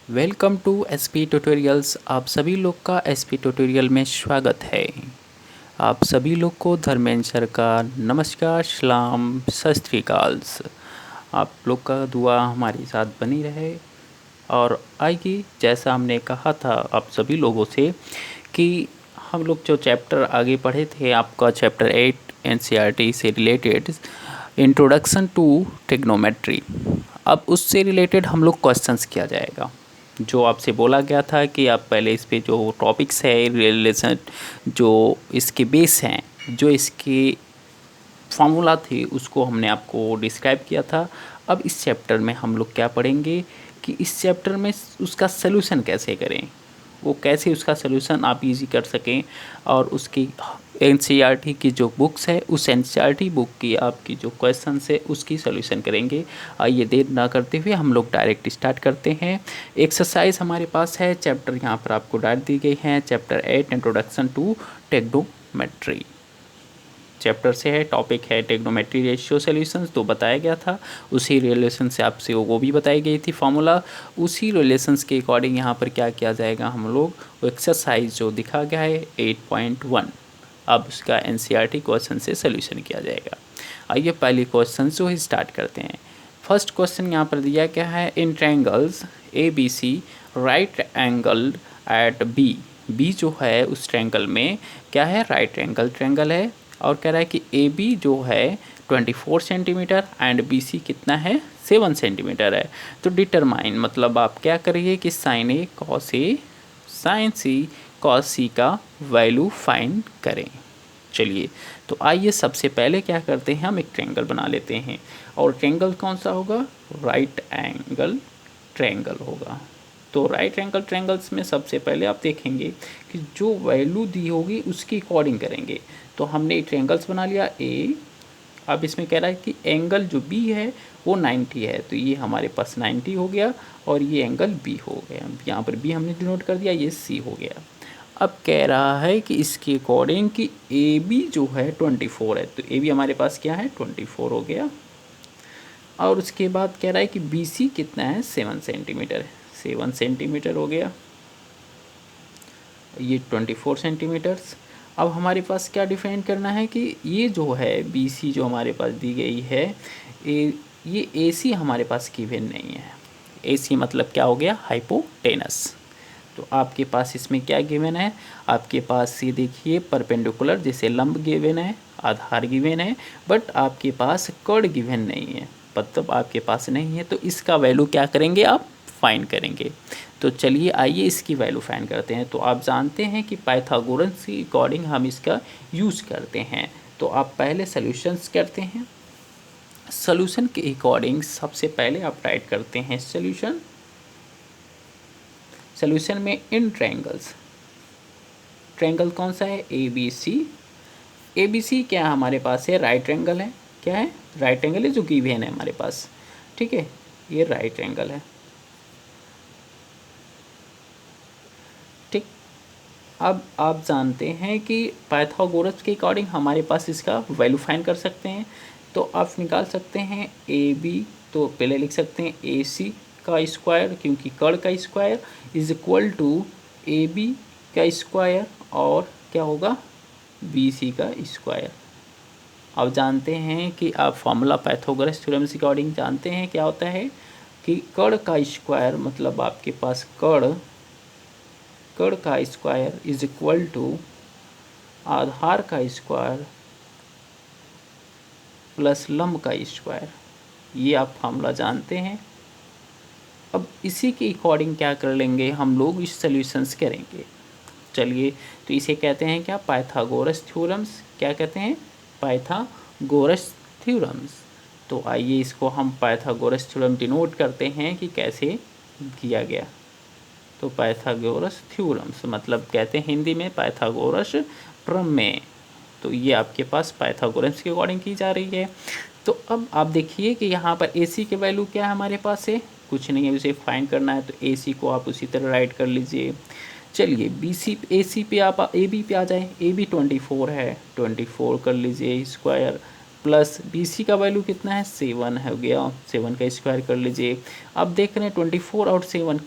Welcome to SP tutorials. आप सभी लोग का एसपी ट्यूटोरियल में स्वागत है। आप सभी लोग को धर्मेंद्र सर का नमस्कार, सलाम, सत श्री अकाल। आप लोग का दुआ हमारे साथ बनी रहे। और आइए, जैसा हमने कहा था आप सभी लोगों से कि हम लोग जो चैप्टर आगे पढ़े थे, आपका चैप्टर 8 एनसीईआरटी से रिलेटेड इंट्रोडक्शन टू ट्रिग्नोमेट्री, अब उससे रिलेटेड हम लोग क्वेश्चंस किया जाएगा। जो आपसे बोला गया था कि आप पहले इस पे जो टॉपिक्स है रिलेशन, जो इसके बेस हैं, जो इसके फार्मूला थे, उसको हमने आपको डिस्क्राइब किया था। अब इस चैप्टर में हम लोग क्या पढ़ेंगे कि इस चैप्टर में उसका सलूशन कैसे करें, वो कैसे उसका सलूशन आप इजी कर सकें। और उसकी एनसीईआरटी की जो बुक्स है, उस एनसीईआरटी बुक की आपकी जो क्वेश्चंस है उसकी सलूशन करेंगे। आइए देर ना करते हुए हम लोग डायरेक्ट स्टार्ट करते हैं। एक्सरसाइज हमारे पास है, चैप्टर यहाँ पर आपको डाल दी गई है, chapter 8 introduction to trigonometry chapter से है। टॉपिक है ट्रिग्नोमेट्री रेशियो सॉल्यूशंस, तो बताया गया था। उसी रिलेशन से आपसे वो भी बताई गई थी फार्मूला। उसी रिलेशंस के अकॉर्डिंग यहाँ पर क्या किया जाएगा, हम लोग वो एक्सरसाइज जो दिखा गया है 8.1, अब उसका एनसीईआरटी क्वेश्चन से सोल्यूशन किया जाएगा। आइए पहले क्वेश्चन जो ही स्टार्ट करते हैं। फर्स्ट क्वेश्चन यहाँ पर दिया क्या है, इन triangles A B C right angle at B. B जो है उस ट्रायंगल में क्या है, राइट एंगल ट्रायंगल है। और कह रहा है कि ए बी जो है 24 सेंटीमीटर एंड बी सी कितना है, 7 सेंटीमीटर है। तो डिटरमाइन मतलब आप क्या करिए कि sign A cos A sign C cos सी का वैल्यू फाइंड करें। चलिए, तो आइए सबसे पहले क्या करते हैं, हम एक ट्रायंगल बना लेते हैं। और ट्रायंगल कौन सा होगा, राइट एंगल ट्रायंगल होगा। तो राइट एंगल ट्रायंगल्स में सबसे पहले आप देखेंगे कि जो वैल्यू दी होगी उसकी अकॉर्डिंग करेंगे। तो हमने ट्रायंगल्स बना लिया ए। अब इसमें कह रहा है कि एंगल जो बी है वो 90 है, तो ये हमारे पास 90 हो गया। और ये एंगल बी हो गया, यहाँ पर बी हमने डिनोट कर दिया, ये सी हो गया। अब कह रहा है कि इसके अकॉर्डिंग कि ए बी जो है 24 है, तो ए बी हमारे पास क्या है, 24 हो गया। और उसके बाद कह रहा है कि बी सी कितना है, 7 सेंटीमीटर, 7 सेंटीमीटर हो गया, ये 24 सेंटीमीटर्स। अब हमारे पास क्या डिफाइन करना है कि ये जो है बी सी जो हमारे पास दी गई है, ये ए सी हमारे पास गिवन नहीं है। ए सी मतलब क्या हो गया, हाइपोटेनस। तो आपके पास इसमें क्या गिवन है, आपके पास ये देखिए परपेंडिकुलर जैसे लंब गिवन है, आधार गिवन है, बट आपके पास कर्ण गिवन नहीं है, मतलब आपके पास नहीं है। तो इसका वैल्यू क्या करेंगे, आप फाइंड करेंगे। तो चलिए आइए इसकी वैल्यू फाइंड करते हैं। तो आप जानते हैं कि पाइथागोरस के अकॉर्डिंग हम इसका यूज़ करते हैं। तो आप पहले सॉल्यूशंस करते हैं। सॉल्यूशन के अकॉर्डिंग सबसे पहले आप राइट करते हैं सॉल्यूशन। सॉल्यूशन में इन ट्रायंगल्स, ट्रायंगल कौन सा है, ए बी सी। ए बी सी क्या हमारे पास है, राइट एंगल है। क्या है, राइट एंगल है जो गिवन है हमारे पास, ठीक है, ये राइट एंगल है, ठीक। अब आप जानते हैं कि पाइथागोरस के अकॉर्डिंग हमारे पास इसका वैल्यू फाइंड कर सकते हैं। तो आप निकाल सकते हैं ए बी, तो पहले लिख सकते हैं ए सी का स्क्वायर, क्योंकि कर्ण का square is equal to A B का स्क्वायर, और क्या होगा, बी सी का स्क्वायर। अब जानते हैं कि आप फॉर्मूला पाइथागोरस थ्योरम से अकॉर्डिंग जानते हैं क्या होता है कि कर्ण का स्क्वायर मतलब आपके पास कर्ण का स्क्वायर इज इक्वल टू आधार का स्क्वायर प्लस लंब का स्क्वायर। ये आप फार्मूला जानते हैं। अब इसी के अकॉर्डिंग क्या कर लेंगे, हम लोग इस सॉल्यूशंस करेंगे। चलिए, तो इसे कहते हैं क्या, पाइथागोरस थ्योरम्स। क्या कहते हैं, पाइथागोरस थ्योरम्स। तो आइए इसको हम पाइथागोरस थ्योरम डिनोट करते हैं कि कैसे किया गया। तो पाइथागोरस थ्योरम्स मतलब कहते हैं हिंदी में पाइथागोरस प्रमेय। तो ये आपके पास पाइथागोरस के अकॉर्डिंग की जा रही है। तो अब आप देखिए कि यहाँ पर ए सी के वैल्यू क्या है हमारे पास है, कुछ नहीं है, उसे फाइंड करना है। तो ए सी को आप उसी तरह राइट कर लीजिए। चलिए बी सी ए सी पे आप ए बी पे आ जाए, ए बी 24 है, 24 कर लीजिए स्क्वायर, प्लस बी सी का वैल्यू कितना है, 7 हो गया, 7 का स्क्वायर कर लीजिए। अब देख रहे हैं 24 और 7,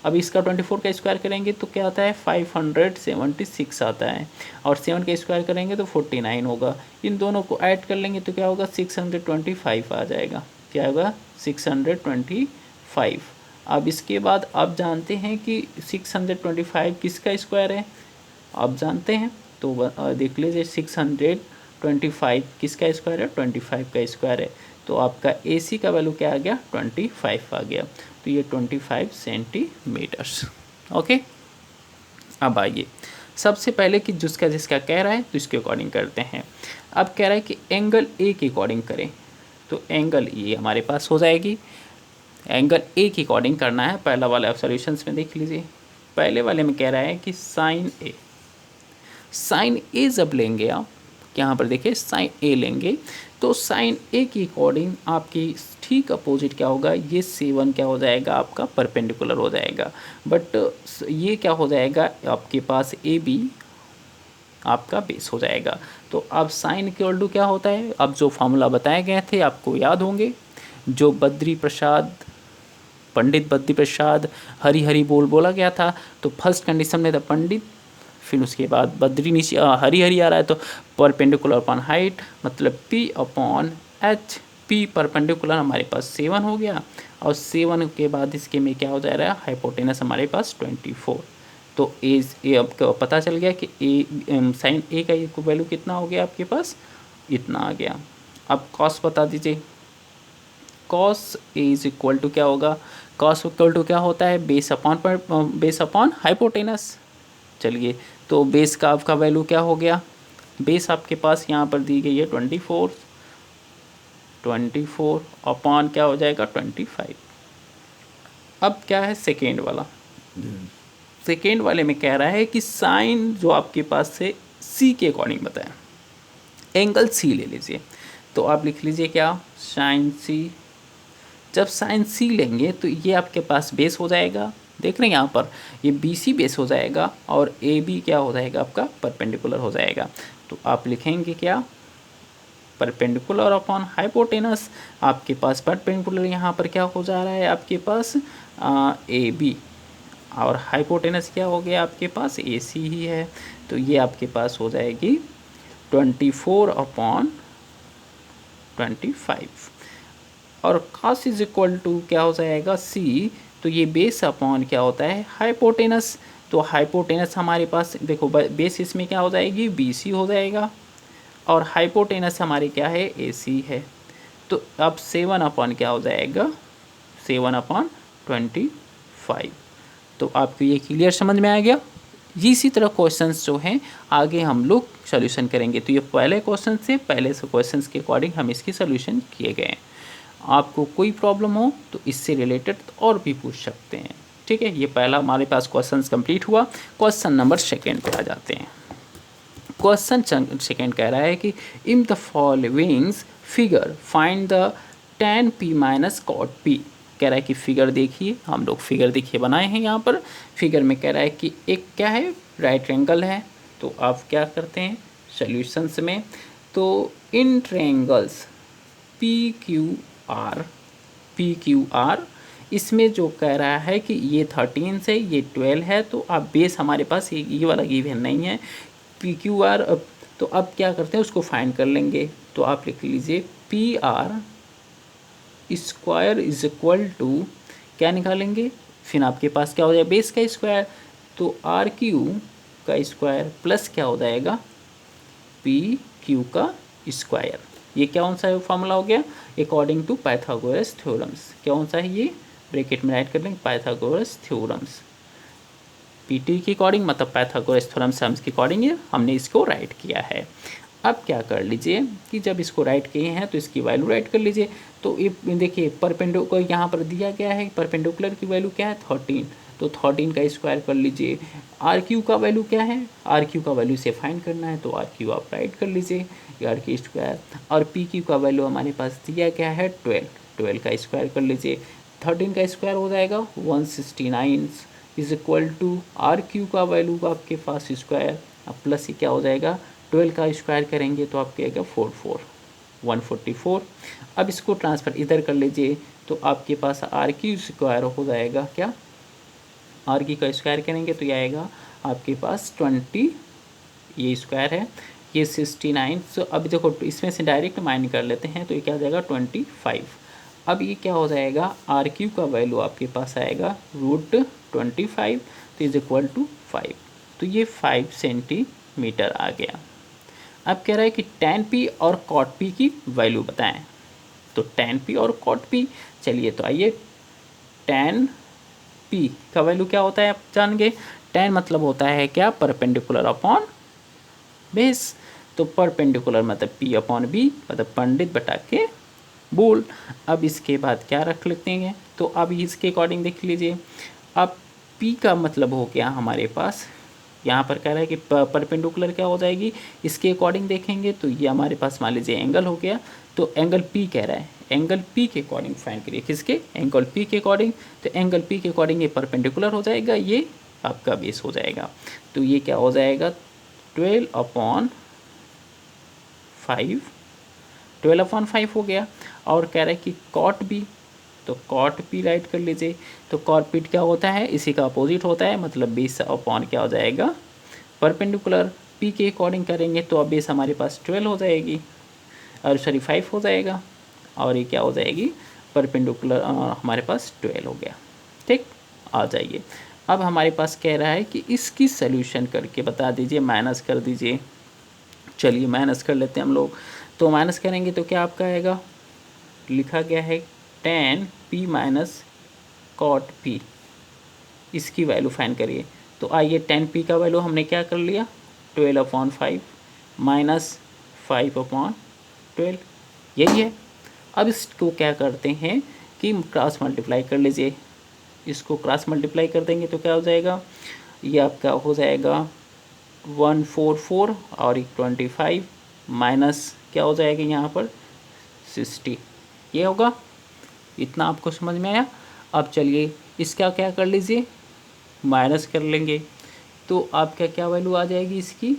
अब इसका 24 का स्क्वायर करेंगे तो क्या आता है 576 आता है, और 7 का स्क्वायर करेंगे तो 49 होगा। इन दोनों को ऐड कर लेंगे तो क्या होगा 625 आ जाएगा। क्या होगा 625। अब इसके बाद आप जानते हैं कि 625 किसका स्क्वायर है, आप जानते हैं तो देख लीजिए 625 किसका स्क्वायर है 25 का स्क्वायर है। तो आपका AC का वैल्यू क्या आ गया 25 आ गया, तो ये 25 सेंटीमीटर्स। ओके, अब आइए सबसे पहले कि जिसका जिसका कह रहा है तो इसके अकॉर्डिंग करते हैं। अब कह रहा है कि एंगल ए के अकॉर्डिंग करें, तो एंगल ये हमारे पास हो जाएगी। एंगल ए के अकॉर्डिंग करना है, पहला वाला सॉल्यूशंस में देख लीजिए। पहले वाले में कह रहा है कि साइन ए, साइन ए जब लेंगे आप यहाँ पर देखिए साइन ए लेंगे तो साइन ए की अकॉर्डिंग आपकी ठीक अपोजिट क्या होगा, ये 7 क्या हो जाएगा आपका परपेंडिकुलर हो जाएगा, बट ये क्या हो जाएगा आपके पास ए बी आपका बेस हो जाएगा। तो अब साइन इक्वल टू क्या होता है, अब जो फार्मूला बताए गए थे आपको याद होंगे, जो बद्री प्रसाद पंडित बद्री प्रसाद हरी हरी बोल बोला गया था। तो फर्स्ट कंडीशन में था पंडित, फिर उसके बाद बद्री नीचे हरी हरी आ रहा है तो परपेंडिकुलर अपॉन हाइट मतलब P upon H। P perpendicular हमारे पास 7 हो गया, और 7 के बाद इसके में क्या हो जा रहा है हाइपोटेनस हमारे पास 24। तो ए अब पता चल गया कि साइन ए का वैल्यू कितना हो गया आपके पास, इतना आ गया। अब कॉस बता दीजिए, cos A is equal to क्या होगा, कॉस इक्वल टू क्या होता है बेस अपॉन हाइपोटेनस। चलिए तो बेस का आपका वैल्यू क्या हो गया, बेस आपके पास यहाँ पर दी गई है 24 अपॉन क्या हो जाएगा 25। अब क्या है सेकेंड वाला, सेकेंड वाले में कह रहा है कि साइन जो आपके पास से सी के अकॉर्डिंग बताएं, एंगल सी ले लीजिए। तो आप लिख लीजिए क्या साइन सी, जब साइन सी लेंगे तो ये आपके पास बेस हो जाएगा, देख रहे हैं यहाँ पर ये BC बेस हो जाएगा, और AB क्या हो जाएगा आपका परपेंडिकुलर हो जाएगा। तो आप लिखेंगे क्या परपेंडिकुलर अपॉन हाइपोटेनस, आपके पास परपेंडिकुलर यहाँ पर क्या हो जा रहा है आपके पास AB, और हाइपोटेनस क्या हो गया आपके पास AC ही है। तो ये आपके पास हो जाएगी 24 अपॉन 25, और cos इज इक्वल टू क्या हो जाएगा C। तो ये बेस अपॉन क्या होता है हाइपोटेनस, तो हाइपोटेनस हमारे पास देखो बेस इसमें क्या हो जाएगी BC हो जाएगा, और हाइपोटेनस हमारे क्या है AC है। तो अब 7 अपॉन क्या हो जाएगा 7 अपॉन 25। तो आपको ये क्लियर समझ में आ गया। इसी तरह क्वेश्चंस जो हैं आगे हम लोग सॉल्यूशन करेंगे। तो ये पहले क्वेश्चन से पहले से क्वेश्चंस के अकॉर्डिंग हम इसकी सॉल्यूशन किए गए हैं। आपको कोई प्रॉब्लम हो तो इससे रिलेटेड और भी पूछ सकते हैं, ठीक है। ये पहला हमारे पास क्वेश्चन कंप्लीट हुआ। क्वेश्चन नंबर सेकेंड पे आ जाते हैं। क्वेश्चन सेकेंड कह रहा है कि in the followings figure find the tan p minus cot p। कह रहा है कि फिगर देखिए, हम लोग फिगर देखिए बनाए हैं यहाँ पर। फिगर में कह रहा है कि एक क्या है राइट एंगल है, तो आप क्या करते हैं सॉल्यूशंस में, तो इन ट्रायंगल्स पी क्यू आर इसमें जो कह रहा है कि ये 13 से ये 12 है, तो अब बेस हमारे पास ये वाला गिवन नहीं है पी क्यू आर। तो अब क्या करते हैं उसको फाइंड कर लेंगे। तो आप लिख लीजिए P R square is equal to क्या निकालेंगे, फिर आपके पास क्या हो जाएगा बेस का स्क्वायर, तो आर क्यू का स्क्वायर प्लस क्या हो जाएगा पी क्यू का स्क्वायर। ये कौन सा फॉर्मूला हो गया अकॉर्डिंग टू पाइथागोरस थ्योरम्स। कौन सा है ये ब्रैकेट में राइट कर लेंगे पाइथागोरस थ्योरम्स, पीटी के अकॉर्डिंग मतलब पाइथागोरस थ्योरम्स के अकॉर्डिंग हमने इसको राइट किया है। अब क्या कर लीजिए कि जब इसको राइट किए हैं तो इसकी वैल्यू राइट कर लीजिए। तो ये देखिए परपेंडिकुलर यहाँ पर दिया गया है, परपेंडिकुलर की वैल्यू क्या है 13, तो 13 का स्क्वायर कर लीजिए। आर क्यू का वैल्यू क्या है, आर क्यू का वैल्यू से फाइंड करना है, तो आर क्यू आप राइट कर लीजिए आर की स्क्वायर। और पी क्यू का वैल्यू हमारे पास दिया गया है 12 का स्क्वायर कर लीजिए। 13 का स्क्वायर हो जाएगा 169 is equal to R Q का वैल्यू आपके पास स्क्वायर, अब प्लस ही क्या हो जाएगा 12 का स्क्वायर करेंगे तो आपके आएगा 144। अब इसको ट्रांसफ़र इधर कर लीजिए, तो आपके पास आर क्यू स्क्वायर हो जाएगा क्या आर की का स्क्वायर करेंगे तो ये आएगा आपके पास 20, ये स्क्वायर है, ये 69। सो अभी देखो इसमें से डायरेक्ट माइनस कर लेते हैं तो ये क्या हो जाएगा 25। अब ये क्या हो जाएगा, आर क्यू का वैल्यू आपके पास आएगा √25 तो इज इक्वल टू 5। तो ये 5 सेंटीमीटर आ गया। अब कह रहा है कि tan p और cot p की वैल्यू बताएं। तो tan p और cot p, चलिए तो आइए, tan p का वैल्यू क्या होता है आप जान गए। tan मतलब होता है क्या, परपेंडिकुलर अपॉन बेस। तो परपेंडिकुलर मतलब p अपॉन b, मतलब पंडित बटा के बोल। अब इसके बाद क्या रख लेते हैं, तो अब इसके अकॉर्डिंग देख लीजिए। अब p का मतलब हो गया हमारे पास, यहाँ पर कह रहा है कि परपेंडिकुलर क्या हो जाएगी, इसके अकॉर्डिंग देखेंगे तो ये हमारे पास मान लीजिए एंगल हो गया। तो एंगल p कह रहा है, एंगल p के अकॉर्डिंग फाइंड करिए, किसके, एंगल p के अकॉर्डिंग। तो एंगल p के अकॉर्डिंग ये परपेंडिकुलर हो जाएगा, ये आपका बेस हो जाएगा। तो ये क्या हो जाएगा 12/5 हो गया। और कह रहा है कि कॉट बी, तो कॉट पी राइट कर लीजिए। तो कॉट पी क्या होता है, इसी का अपोजिट होता है, मतलब बेस अपॉन क्या हो जाएगा परपेंडिकुलर। पी के अकॉर्डिंग करेंगे तो अब बेस हमारे पास 12 हो जाएगी, और सॉरी 5 हो जाएगा, और ये क्या हो जाएगी परपेंडिकुलर हमारे पास 12 हो गया। ठीक, आ जाइए। अब हमारे पास कह रहा है कि इसकी सोल्यूशन करके बता दीजिए, माइनस कर दीजिए। चलिए माइनस कर लेते हैं हम लोग। तो माइनस करेंगे तो क्या आपका आएगा, लिखा गया है tan p minus cot p, इसकी वैल्यू फाइंड करिए। तो आइए tan p का वैल्यू हमने क्या कर लिया 12/5 माइनस 5/12, यही है। अब इसको क्या करते हैं कि क्रॉस मल्टीप्लाई कर लीजिए। इसको क्रॉस मल्टीप्लाई कर देंगे तो क्या हो जाएगा, ये आपका हो जाएगा 144 और 25 माइनस क्या हो जाएगा यहाँ पर 60, ये होगा। इतना आपको समझ में आया। अब चलिए इसका क्या कर लीजिए, माइनस कर लेंगे तो आपका क्या वैल्यू आ जाएगी इसकी,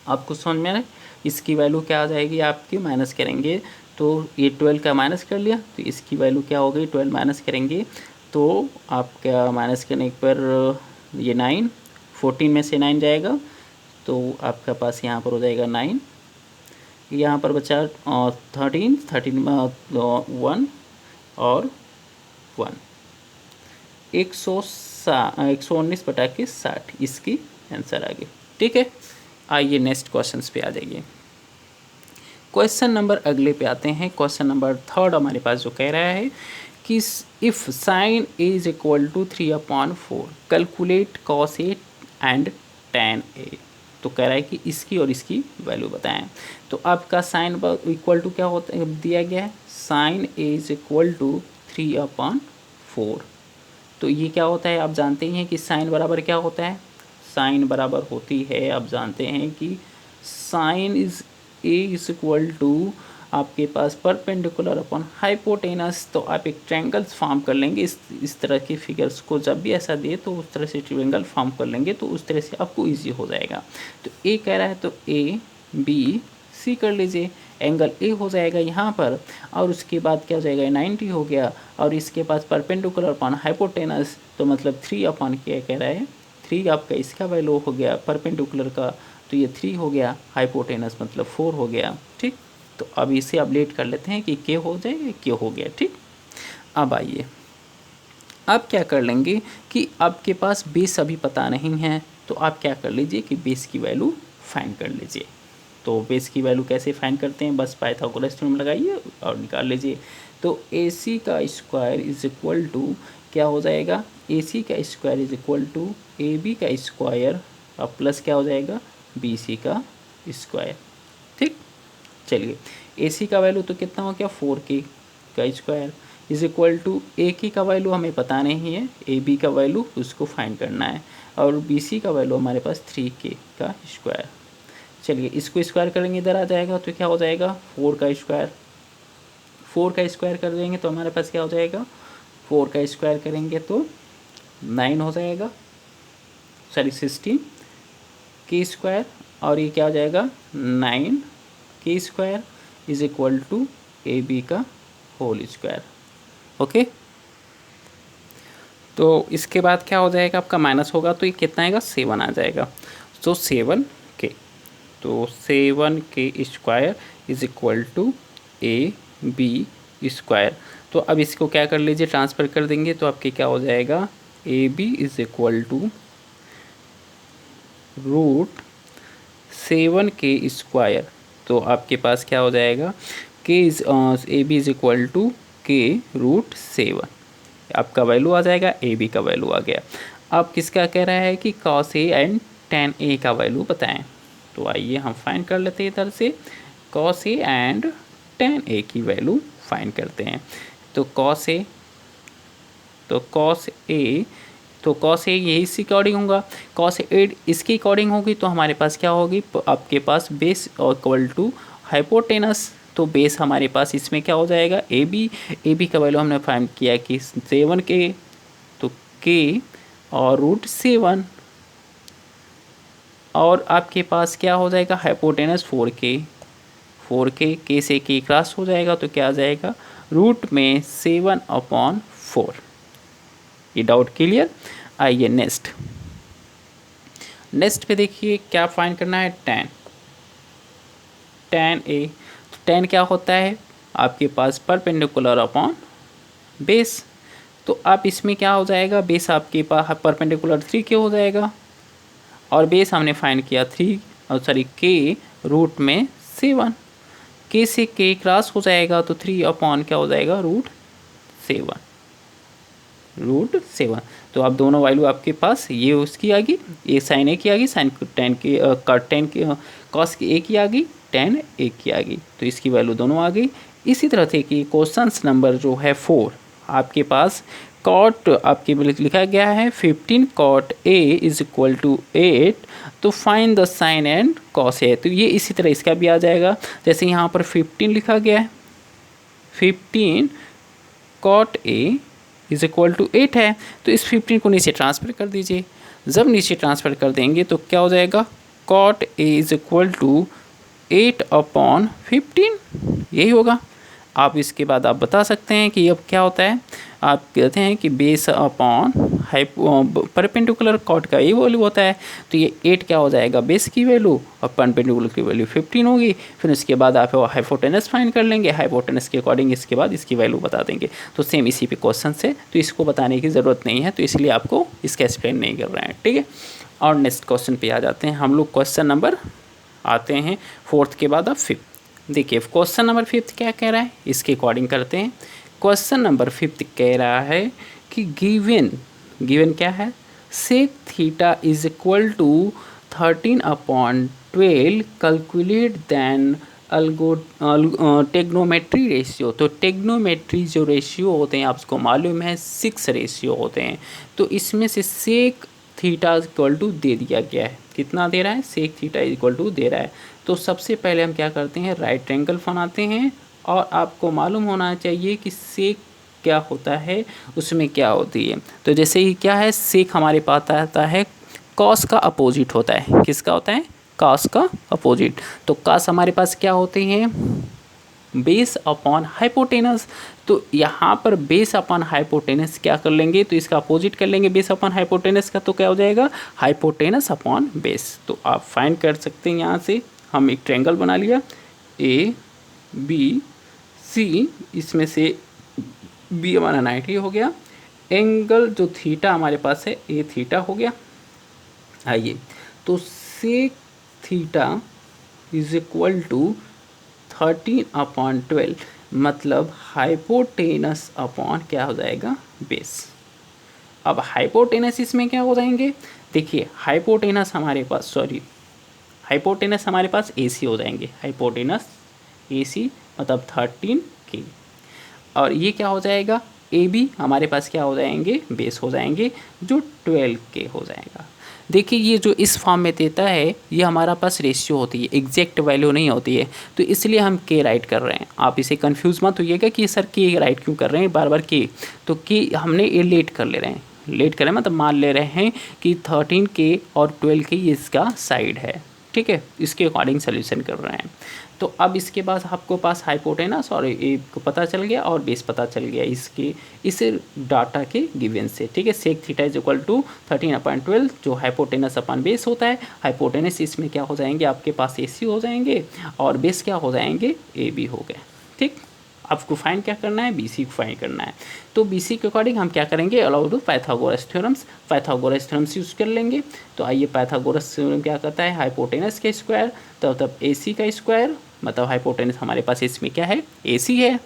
आपको समझ में आया। इसकी वैल्यू क्या आ जाएगी आपकी, माइनस करेंगे तो ये 12 का माइनस कर लिया तो इसकी वैल्यू क्या हो गई, 12 माइनस करेंगे तो आपका माइनस करने पर ये 9, 14 में से 9 जाएगा तो आपका पास यहाँ पर हो जाएगा 9, यहाँ पर बचा 13 1 और 1, 119/60 इसकी आंसर आ गई। ठीक है, आइए नेक्स्ट क्वेश्चन पे आ जाइए। क्वेश्चन नंबर अगले पे आते हैं। क्वेश्चन नंबर 3 हमारे पास जो कह रहा है कि if sine is equal to 3/4 calculate cos A and tan ए। तो कह रहा है कि इसकी और इसकी वैल्यू बताएं। तो आपका साइन इक्वल टू क्या होता है, दिया गया है साइन इज इक्वल टू 3/4। तो ये क्या होता है आप जानते ही हैं कि साइन बराबर क्या होता है, साइन बराबर होती है, आप जानते हैं कि sine is A is equal to आपके पास परपेंडिकुलर अपॉन हाइपोटेनस। तो आप एक ट्रायंगल फॉर्म कर लेंगे, इस तरह के फिगर्स को जब भी ऐसा दे तो उस तरह से ट्रायंगल फॉर्म कर लेंगे तो उस तरह से आपको इजी हो जाएगा। तो ए कह रहा है तो ए बी सी कर लीजिए, एंगल ए हो जाएगा यहाँ पर, और उसके बाद क्या हो जाएगा 90 हो गया, और इसके पास परपेंडिकुलर अपॉन हाइपोटेनस तो मतलब 3 क्या कह रहा है 3 आपका इसका वैल्यू हो गया परपेंडिकुलर का, तो ये 3 हो गया, हाइपोटेनस मतलब 4 हो गया। ठीक, तो अब इसे अपडेट कर लेते हैं कि के हो जाए, के हो गया। ठीक, अब आइए अब क्या कर लेंगे कि आपके पास बेस अभी पता नहीं है तो आप क्या कर लीजिए कि बेस की वैल्यू फाइंड कर लीजिए। तो बेस की वैल्यू कैसे फाइंड करते हैं, बस पाइथागोरस थ्योरम लगाइए और निकाल लीजिए। तो ए सी का स्क्वायर इज इक्वल टू क्या हो जाएगा, ए सी का square is equal to A B का स्क्वायर और प्लस क्या हो जाएगा बी सी का स्क्वायर। ठीक, चलिए ए सी का वैल्यू तो कितना हो गया 4k का स्क्वायर इज इक्वल टू ए की का वैल्यू हमें पता नहीं है, ए बी का वैल्यू उसको फाइंड करना है, और बी सी का वैल्यू हमारे पास 3k का स्क्वायर। चलिए इसको स्क्वायर करेंगे इधर आ जाएगा तो क्या हो जाएगा 4 का स्क्वायर, 4 का स्क्वायर कर देंगे तो हमारे पास क्या हो जाएगा 4 का स्क्वायर करेंगे तो 9 हो जाएगा, सॉरी 16 के स्क्वायर, और ये क्या हो जाएगा 9 के square is equal to A B का होल स्क्वायर। ओके, तो इसके बाद क्या हो जाएगा, आपका माइनस होगा तो ये कितना आएगा, 7 आ जाएगा। तो 7k, तो 7k² is equal to AB²। तो अब इसको क्या कर लीजिए, ट्रांसफ़र कर देंगे तो आपके क्या हो जाएगा, AB is equal to √7k²। तो आपके पास क्या हो जाएगा, AB is equal to k√7। आपका वैल्यू आ जाएगा, AB का वैल्यू आ गया। अब किसका कह रहा है कि cos A and tan A का वैल्यू बताएं। तो आइए हम फाइंड कर लेते हैं इधर से, cos A and tan A की वैल्यू फाइंड करते हैं। तो cos A यही इसी अकॉर्डिंग होगा, cos A इसके अकॉर्डिंग होगी तो हमारे पास क्या होगी, आपके पास बेस इक्वल टू हाइपोटेनस। तो बेस हमारे पास इसमें क्या हो जाएगा, AB का वैल्यू हमने फाइंड किया कि 7k, तो k और √7, और आपके पास क्या हो जाएगा, हाइपोटेनस 4k k से k क्रॉस हो जाएगा तो क्या आ जाएगा, रूट में 7/4। ये डाउट क्लियर। आइए नेक्स्ट पे देखिए क्या फाइंड करना है, tan A। तो tan क्या होता है, आपके पास परपेंडिकुलर अपॉन बेस। तो आप इसमें क्या हो जाएगा, बेस आपके पास परपेंडिकुलर 3k हो जाएगा, और बेस हमने फाइंड किया k रूट में 7, k से k क्रॉस हो जाएगा तो 3/, क्या हो जाएगा, √7। तो आप दोनों वैल्यू आपके पास, ये उसकी आ गई, ये साइन A की आ गई, साइन tan की कॉस A की आ गई, tan A की आ गई। तो इसकी वैल्यू दोनों आ गई। इसी तरह से कि क्वेश्चन नंबर जो है 4, आपके पास cot आपके लिखा गया है 15 cot A is equal to 8, तो find the sine and cos A। तो ये इसी तरह इसका भी आ जाएगा, जैसे यहाँ पर 15 लिखा गया है, 15 cot A is equal to 8 है, तो इस 15 को नीचे ट्रांसफ़र कर दीजिए। जब नीचे ट्रांसफ़र कर देंगे तो क्या हो जाएगा, cot A is equal to 8/15, यही होगा। आप इसके बाद आप बता सकते हैं कि अब क्या होता है, आप कहते हैं कि बेस अपॉन परपेंडिकुलर कॉट का ये वैल्यू होता है। तो ये 8 क्या हो जाएगा, बेस की वैल्यू, और परपेंडिकुलर की वैल्यू 15 होगी। फिर उसके बाद आप हाइपोटेनस फाइंड कर लेंगे, हाइपोटेनस के अकॉर्डिंग इसके बाद इसकी वैल्यू बता देंगे। तो सेम इसी पे क्वेश्चन से, तो इसको बताने की ज़रूरत नहीं है, तो इसलिए आपको इसका एक्सप्लेन नहीं कर रहे हैं, ठीक है। और नेक्स्ट क्वेश्चन पे आ जाते हैं हम लोग। क्वेश्चन नंबर आते हैं 4th के बाद अब 5th। देखिए क्वेश्चन नंबर 5th क्या कह रहा है, इसके अकॉर्डिंग करते हैं। क्वेश्चन नंबर 5th कह रहा है कि गिवन क्या है, sec theta is equal to 13/12 calculate then trigonometry ratio. तो टेग्नोमेट्री जो रेशियो होते हैं आपको मालूम है 6 रेशियो होते हैं। तो इसमें से सेक थीटा इक्वल टू दे दिया गया है, कितना दे रहा है, सेक थीटा इक्वल टू दे रहा है। तो सबसे पहले हम क्या करते हैं, राइट ट्रायंगल बनाते हैं, और आपको मालूम होना चाहिए कि सेक क्या होता है, उसमें क्या होती है। तो जैसे ही क्या है, सेक हमारे पास आता है कॉस का अपोजिट होता है, किसका होता है, कॉस का अपोजिट। तो कॉस हमारे पास क्या होते हैं, बेस अपॉन हाइपोटेनस। तो यहाँ पर बेस अपॉन हाइपोटेनस क्या कर लेंगे, तो इसका अपोजिट कर लेंगे बेस अपॉन हाइपोटेनस का, तो क्या हो जाएगा, हाइपोटेनस अपॉन बेस। तो आप फाइंड कर सकते हैं, यहाँ से हम एक ट्रायंगल बना लिया ABC, इसमें से B हमारा 90 हो गया, एंगल जो थीटा हमारे पास है A थीटा हो गया। आइए, तो sec theta is equal to 13/12, मतलब हाइपोटेनस अपॉन क्या हो जाएगा, बेस। अब हाइपोटेनस इसमें क्या हो जाएंगे, देखिए हाइपोटेनस हमारे पास AC हो जाएंगे, हाइपोटेनस AC मतलब 13k, और ये क्या हो जाएगा, AB हमारे पास क्या हो जाएंगे, बेस हो जाएंगे, जो 12k हो जाएगा। देखिए ये जो इस फॉर्म में देता है, ये हमारा पास रेशियो होती है, एग्जैक्ट वैल्यू नहीं होती है, तो इसलिए हम k राइट कर रहे हैं। आप इसे कंफ्यूज मत होइएगा कि सर k राइट क्यों कर रहे हैं बार बार k, तो k हमने ये लेट कर ले रहे हैं, मतलब मान ले रहे हैं कि 13k और 12k ये इसका साइड है, ठीक है, इसके अकॉर्डिंग सोल्यूशन कर रहे हैं। तो अब इसके बाद आपको पास हाइपोटेनस और ए को पता चल गया और बेस पता चल गया इसके इस डाटा के गिवन से, ठीक है। Sec theta is equal to 13/12 जो हाइपोटेनस अपन बेस होता है। हाइपोटेनस इसमें क्या हो जाएंगे, आपके पास AC हो जाएंगे और बेस क्या हो जाएंगे, AB हो गए, ठीक। आपको फाइंड क्या करना है, BC को फाइंड करना है। तो BC के अकॉर्डिंग हम क्या करेंगे, allow to Pythagoras theorems, Pythagoras theorems use कर लेंगे। तो आइए, पाइथागोरस थ्योरम क्या कहता है, हाइपोटेनस का स्क्वायर तो तब AC का स्क्वायर, मतलब हाइपोटेनस हमारे पास इसमें क्या है, AC है।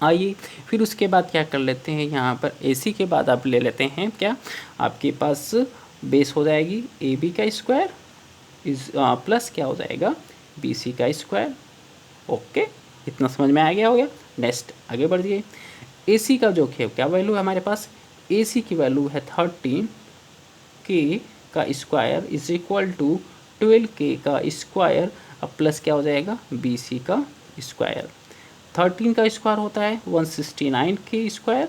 आइए फिर उसके बाद क्या कर लेते हैं, यहाँ पर AC के बाद आप ले लेते हैं क्या, आपके पास बेस हो जाएगी AB का स्क्वायर इस प्लस क्या हो जाएगा, BC का स्क्वायर। ओके, इतना समझ में आ गया होगा। नेक्स्ट आगे बढ़िए। AC का जो है क्या वैल्यू है हमारे पास, AC की वैल्यू है 13K का square is equal to 12K का स्क्वायर, अब प्लस क्या हो जाएगा, BC का स्क्वायर। 13 का स्क्वायर होता है 169K square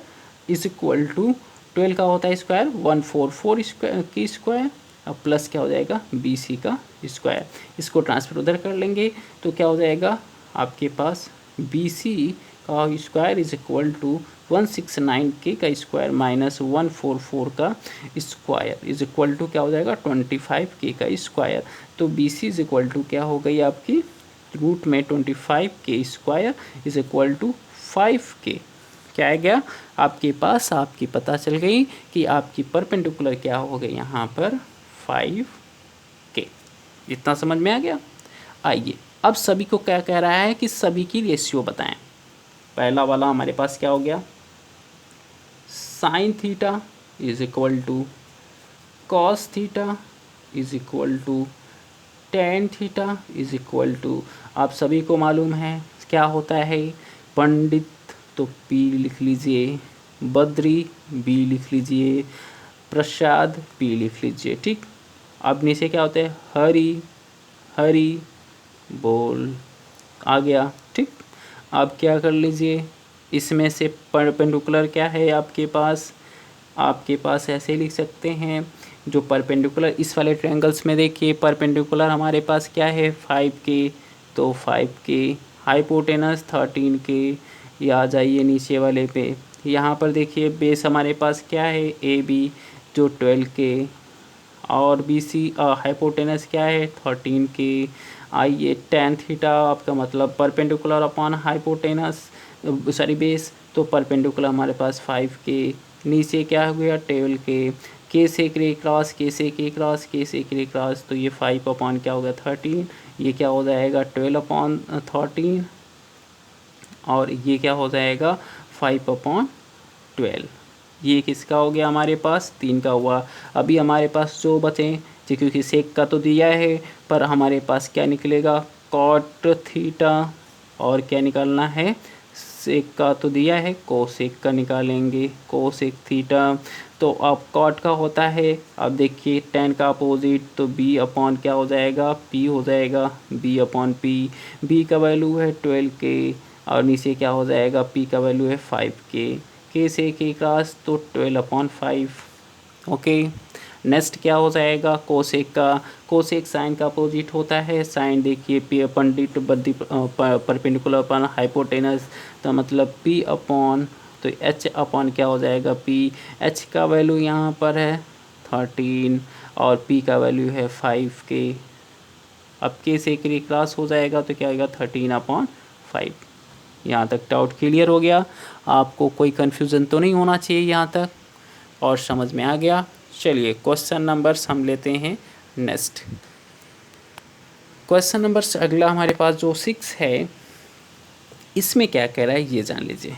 is equal to 12 का होता है स्क्वायर 144 के स्क्वायर, अब प्लस क्या हो जाएगा, BC का स्क्वायर। इसको ट्रांसफर उधर कर लेंगे तो क्या हो जाएगा, आपके पास BC का square is equal to 169K का स्क्वायर माइनस 144 का स्क्वायर इज इक्वल टू क्या हो जाएगा, 25K का स्क्वायर। तो BC इज इक्वल टू क्या हो गई आपकी, रूट में 25K square is equal to 5K। क्या आ गया आपके पास, आपकी पता चल गई कि आपकी परपेंडिकुलर क्या हो गई यहाँ पर 5K। इतना समझ में आ गया। आइए अब सभी को क्या कह रहा है कि सभी की रेशियो बताएं। पहला वाला हमारे पास क्या हो गया, sine theta is equal to cos theta is equal to tan theta is equal to, आप सभी को मालूम है क्या होता है, पंडित तो P लिख लीजिए, बद्री B लिख लीजिए, प्रसाद P लिख लीजिए, ठीक। अब नीचे क्या होता है, हरी हरी बोल आ गया, ठीक। अब क्या कर लीजिए, इसमें से परपेंडिकुलर क्या है आपके पास ऐसे लिख सकते हैं, जो परपेंडिकुलर इस वाले ट्रायंगल्स में देखिए परपेंडिकुलर हमारे पास क्या है 5K, तो 5K हाइपोटेनस 13K, ये आ जाइए नीचे वाले पे। यहाँ पर देखिए बेस हमारे पास क्या है AB जो 12K और BC हाइपोटेनस क्या है 13K। आइए टेन थीटा आपका मतलब perpendicular upon hypotenuse sorry base, तो परपेंडिकुलर हमारे पास 5K, नीचे क्या हो गया 12K, K से K क्रॉस K से K क्रॉस K से K क्रॉस, तो ये 5 अपॉन क्या हो गया 13, ये क्या हो जाएगा 12 अपॉन 13 और ये क्या हो जाएगा 5 अपॉन 12। ये किसका हो गया हमारे पास 3 का हुआ। अभी हमारे पास जो बचे क्योंकि सेक का तो दिया है पर हमारे पास क्या निकलेगा कॉट थीटा और क्या निकालना है, सेक का तो दिया है कोसेक का निकालेंगे, कोसेक थीटा। तो अब कॉट का होता है, अब देखिए टेन का अपोजिट तो B अपॉन क्या हो जाएगा P हो जाएगा, B अपॉन P, B का वैल्यू है 12K और नीचे क्या हो जाएगा P का वैल्यू है 5K, K से K क्रॉस तो 12 अपॉन 5। ओके, नेक्स्ट क्या हो जाएगा कोसेक का, कोसेक साइन का अपोजिट होता है, साइन देखिए पंडित बद्दी परपेंडिकुलर अपॉन हाइपोटेनस, तो मतलब P अपॉन तो H अपॉन क्या हो जाएगा P, H का वैल्यू यहाँ पर है 13 और P का वैल्यू है 5K। अब K से K क्रॉस हो जाएगा तो क्या आएगा 13 अपॉन 5। यहाँ तक डाउट क्लियर हो गया, आपको कोई कन्फ्यूज़न तो नहीं होना चाहिए यहाँ तक, और समझ में आ गया। चलिए क्वेश्चन नंबर्स हम लेते हैं नेक्स्ट। क्वेश्चन नंबर्स अगला हमारे पास जो 6 है, इसमें क्या कह रहा है ये जान लीजिए।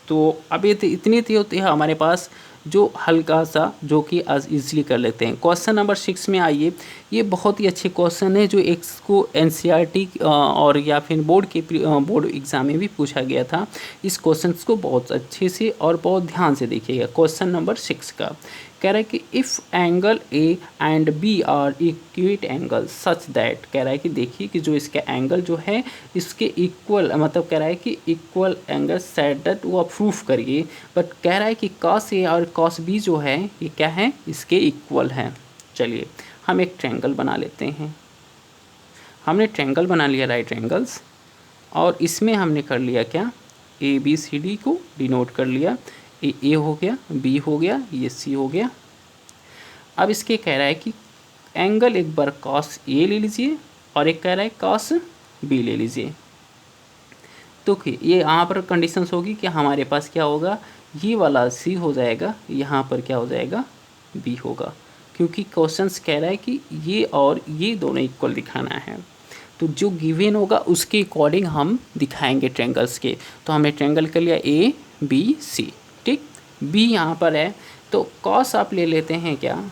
तो अब ये इतनी थी होती है हमारे पास जो हल्का सा जो कि आज इजीली कर लेते हैं। क्वेश्चन नंबर 6 में आइए, ये बहुत ही अच्छे क्वेश्चन है जो एक को NCERT और या फिर बोर्ड एग्ज़ाम में भी पूछा गया था। इस क्वेश्चन को बहुत अच्छे से और बहुत ध्यान से देखिएगा। क्वेश्चन नंबर 6 का कह रहा है कि if angle A and B are equate angle such that, कह रहा है कि देखिए कि जो इसका एंगल जो है इसके इक्वल, मतलब कह रहा है कि इक्वल एंगल सेट दैट वो आप प्रूफ करिए, बट कह रहा है कि cos A और cos B जो है ये क्या है इसके इक्वल हैं। चलिए हम एक ट्रायंगल बना लेते हैं। हमने ट्रायंगल बना लिया राइट एंगल्स, और इसमें हमने कर लिया क्या, ए बी सी डी को डिनोट कर लिया। ए हो गया, बी हो गया, ये सी हो गया। अब इसके कह रहा है कि एंगल एक बार कॉस ए ले लीजिए और एक कह रहा है कॉस बी ले लीजिए। तो ये यहाँ पर कंडीशंस होगी कि हमारे पास क्या होगा, ये वाला सी हो जाएगा, यहाँ पर क्या हो जाएगा, बी होगा, क्योंकि क्वेश्चंस कह रहा है कि ये और ये दोनों इक्वल दिखाना है। तो जो गिवन होगा उसके अकॉर्डिंग हम दिखाएंगे ट्रायंगल्स के। तो हमने ट्रायंगल कर लिया ए बी सी, ठीक। बी यहाँ पर है तो कॉस आप ले लेते हैं क्या,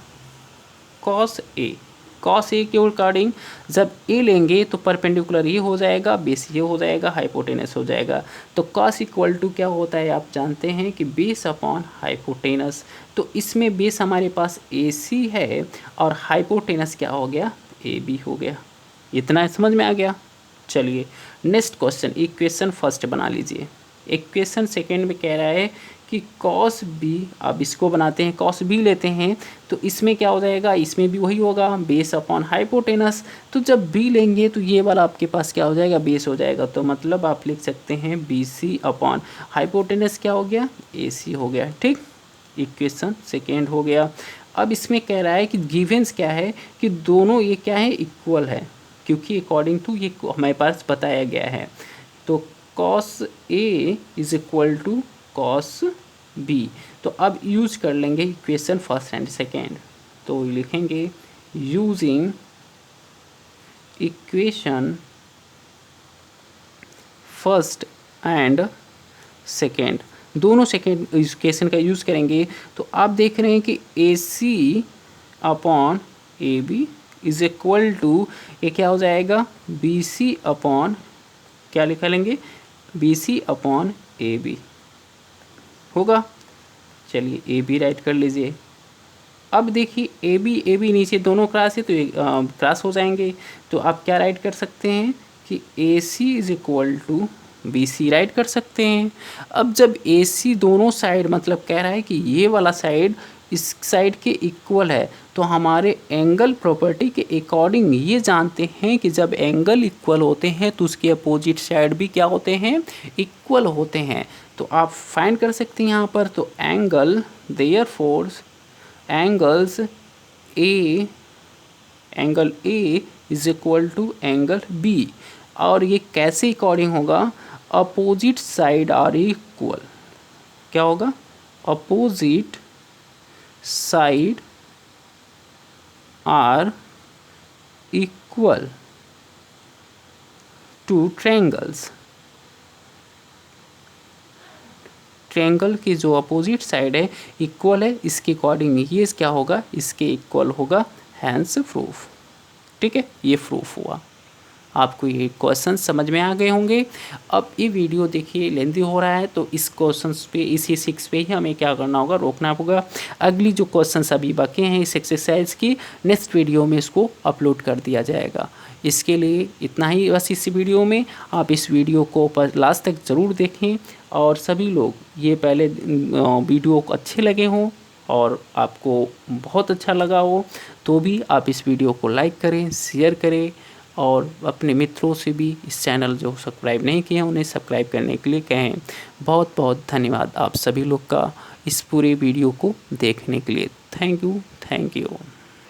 कॉस ए। कॉस ए के अकॉर्डिंग जब ए लेंगे तो परपेंडिकुलर ये हो जाएगा, बेस ये हो जाएगा, हाइपोटेनस हो जाएगा। तो कॉस इक्वल टू क्या होता है, आप जानते हैं कि बेस अपॉन हाइपोटेनस। तो इसमें बेस हमारे पास ए सी है और हाइपोटेनस क्या हो गया, ए बी हो गया। इतना समझ में आ गया। चलिए नेक्स्ट क्वेश्चन, इक्वेशन फर्स्ट बना लीजिए। इक्वेशन सेकेंड में कह रहा है कि कॉस बी, अब इसको बनाते हैं, कॉस बी लेते हैं तो इसमें क्या हो जाएगा, इसमें भी वही होगा, बेस अपॉन हाइपोटेनस। तो जब बी लेंगे तो ये वाला आपके पास क्या हो जाएगा, बेस हो जाएगा। तो मतलब आप लिख सकते हैं बी सी अपॉन हाइपोटेनस क्या हो गया, ए सी हो गया, ठीक। इक्वेशन सेकेंड हो गया। अब इसमें कह रहा है कि गिवेंस क्या है कि दोनों ये क्या है, इक्वल है, क्योंकि अकॉर्डिंग टू ये हमारे पास बताया गया है। तो cos A is equal to cos B. तो अब यूज कर लेंगे इक्वेशन फर्स्ट एंड सेकेंड। तो लिखेंगे using equation first and second, दोनों सेकेंड इक्वेशन का यूज़ करेंगे। तो आप देख रहे हैं कि A C upon A B is equal to, ये क्या हो जाएगा, बी सी अपॉन, क्या लिखा लेंगे, B C upon A B होगा। चलिए ए बी राइट कर लीजिए। अब देखिए ए बी नीचे दोनों क्रॉस है तो ये क्रॉस हो जाएंगे। तो आप क्या राइट कर सकते हैं कि A C is equal to B C write कर सकते हैं। अब जब ए सी दोनों साइड, मतलब कह रहा है कि ये वाला साइड इस साइड के इक्वल है, तो हमारे एंगल प्रॉपर्टी के अकॉर्डिंग ये जानते हैं कि जब एंगल इक्वल होते हैं तो उसके अपोजिट साइड भी क्या होते हैं, इक्वल होते हैं। तो आप फाइंड कर सकते हैं यहाँ पर। तो angle therefore angles A, angle A is equal to angle B. और ये कैसे अकॉर्डिंग होगा, अपोजिट साइड आर इक्वल, क्या होगा, opposite side are equal to triangles. Triangle की जो अपोजिट साइड है इक्वल है, इसके अकॉर्डिंग ये क्या होगा, इसके इक्वल होगा, हैंस प्रूफ, ठीक है। ये प्रूफ हुआ। आपको ये क्वेश्चन समझ में आ गए होंगे। अब ये वीडियो देखिए लेंदी हो रहा है तो इस क्वेश्चंस पे, इसी 6 पे ही हमें क्या करना होगा, रोकना होगा। अगली जो क्वेश्चंस अभी बाकी हैं इस एक्सरसाइज की, नेक्स्ट वीडियो में इसको अपलोड कर दिया जाएगा। इसके लिए इतना ही बस इस वीडियो में। आप इस वीडियो को लास्ट तक ज़रूर देखें और सभी लोग ये पहले वीडियो को अच्छे लगे हों और आपको बहुत अच्छा लगा हो तो भी आप इस वीडियो को लाइक करें, शेयर करें और अपने मित्रों से भी इस चैनल जो सब्सक्राइब नहीं किए हैं उन्हें सब्सक्राइब करने के लिए कहें। बहुत बहुत धन्यवाद आप सभी लोग का इस पूरे वीडियो को देखने के लिए। Thank you.